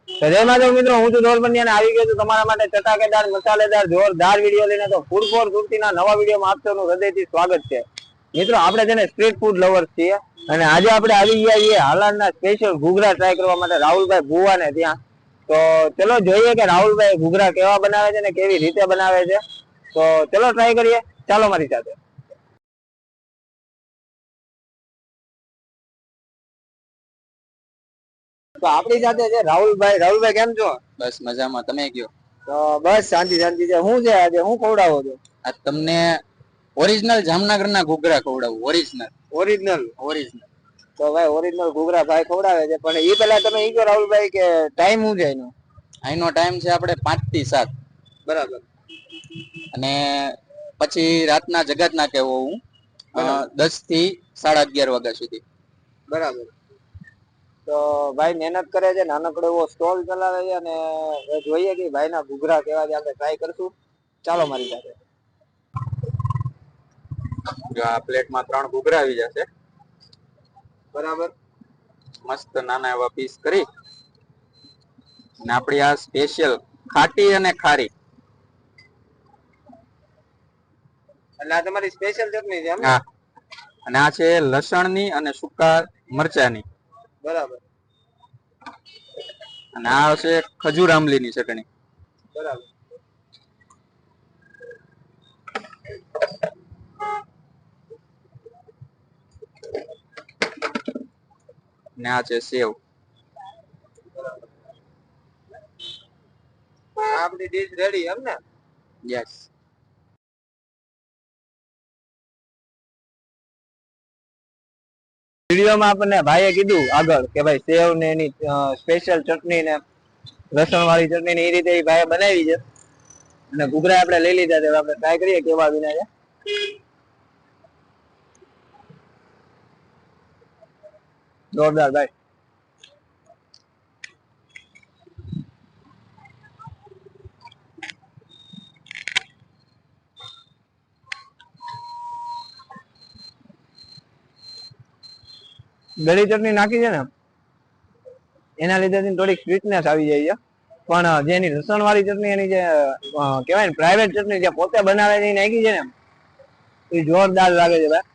તો જય માધવ મિત્રો, હું છું ધોલ પંડ્યા અને આવી ગયો છું તમારા માટે ચટાકેદાર મસાલેદાર જોરદાર વિડીયો લઈને. તો ફૂડ ફોર સુરતીના નવા વિડીયોમાં આપ સૌનું હૃદયથી સ્વાગત છે. મિત્રો, આપણે છે ને સ્ટ્રીટ ફૂડ લવર્સ છીએ અને આજે આપણે આવી ગયા છીએ હાલારના સ્પેશિયલ ઘૂઘરા ટ્રાય કરવા માટે રાહુલભાઈ ભુવાને ત્યાં. તો ચલો જોઈએ કે રાહુલભાઈ ઘૂઘરા કેવા બનાવે છે ને કેવી રીતે બનાવે છે. તો ચલો ટ્રાય કરીએ, ચાલો મારી સાથે. તો આપણી સાથે છે રાહુલભાઈ. રાહુલભાઈ કેમ છો? બસ મજામાં. તમે કયો? તો બસ શાંતિ શાંતિ છે. શું છે આજે હું ખવડાવો છો? આ તમને ઓરિજિનલ જામનગરના ઘૂઘરા ખવડાવું. ઓરિજિનલ. તો ભાઈ ઓરિજિનલ ઘૂઘરા ભાઈ ખવડાવે છે, પણ એ પેલા તમે ઈ કહો રાહુલભાઈ કે ટાઈમ શું છે એનો? અહીંનો ટાઈમ છે આપણે 5 થી 7. બરાબર. અને પછી રાતના જગત ના કહેવો હું 10 થી 11:30 વાગ્યા સુધી. બરાબર. તો ભાઈ મહેનત કરે છે, નાનકડો એવો સ્ટોલ ચલાવે છે અને જોઈએ કે ભાઈના ઘૂઘરા કેવા છે, આપણે ટ્રાય કરશું. ચાલો મારી સાથે. જો આ પ્લેટમાં 3 ઘૂઘરા આવી જશે. બરાબર. મસ્ત નાના એવા પીસ કરી અને આપણી આ સ્પેશિયલ ખાટી અને ખારી, એટલે આ તમારી સ્પેશિયલ ચટણી છે એમ? હા. અને આ છે લસણની અને સૂકા મરચાની. બરાબર. અને આ છે ખજૂર આંબલીની ચટણી. બરાબર. ને આ છે સેવ. આપણી ડીશ રેડી એમ ને? યસ. વિડીયોમાં આપણને ભાઈએ કીધું આગળ કે ભાઈ સેવ ને એની સ્પેશિયલ ચટણી ને લસણ વાળી ચટણી ને એ રીતે એ ભાઈએ બનાવી છે. અને ઘૂઘરા આપણે લઈ લીધા છે, આપણે ટ્રાય કરીએ કેવા વિના છે. જોરદાર ભાઈ. ગળી ચટણી નાખી છે ને એના લીધે થોડીક સ્વીટનેસ આવી જાય છે, પણ જે એની લસણ વાળી ચટણી એની જે કહેવાય ને પ્રાઇવેટ ચટણી જે પોતે બનાવે એની નાખી છે ને એ જોરદાર લાગે છે ભાઈ.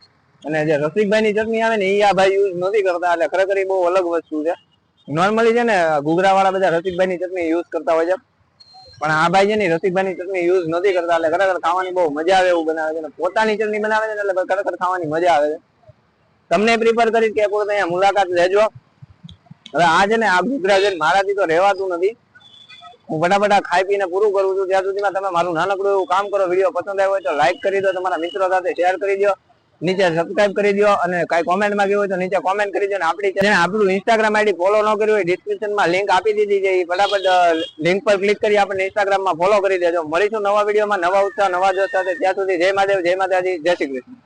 અને જે રસિકભાઈ ની ચટણી આવે ને એ આ ભાઈ યુઝ નથી કરતા, એટલે ખરેખર એ બહુ અલગ વસ્તુ છે. નોર્મલી છે ને ઘૂઘરા વાળા બધા રસિકભાઈ ની ચટણી યુઝ કરતા હોય છે, પણ આ ભાઈ છે ને રસિકભાઈ ની ચટણી યુઝ નથી કરતા, એટલે ખરેખર ખાવાની બહુ મજા આવે એવું બનાવે છે. પોતાની ચટણી બનાવે છે એટલે ખરેખર ખાવાની મજા આવે છે. તમને પ્રિફર કરીશ કે અહીંયા મુલાકાત લેજો. હવે આ છે ને આ ઘૂઘરા છે મારાથી તો રહેવાતું નથી. હું ફટાફટ ખાઈ પીને પૂરું કરું છું. ત્યાં સુધીમાં તમે મારું નાનકડું એવું કામ કરો. વિડીયો પસંદ આવ્યો હોય તો લાઈક કરી દો, તમારા મિત્રો સાથે શેર કરી દો, નીચે સબસ્ક્રાઇબ કરી દો, અને કઈ કોમેન્ટ માંગી હોય તો નીચે કોમેન્ટ કરી દો. અને આપણું ઇન્સ્ટાગ્રામ આઈડી ફોલો ન કર્યું હોય ડિસ્ક્રિપ્શનમાં લિંક આપી દીધી છે, એ ફટાફટ લિંક પર ક્લિક કરી આપણને ઇન્સ્ટાગ્રામમાં ફોલો કરી દેજો. મળીશું નવા વિડીયોમાં નવા ઉત્સાહ નવા જોશ સાથે. ત્યાં સુધી જય મહાદેવ, જય માતાજી, જય શ્રી કૃષ્ણ.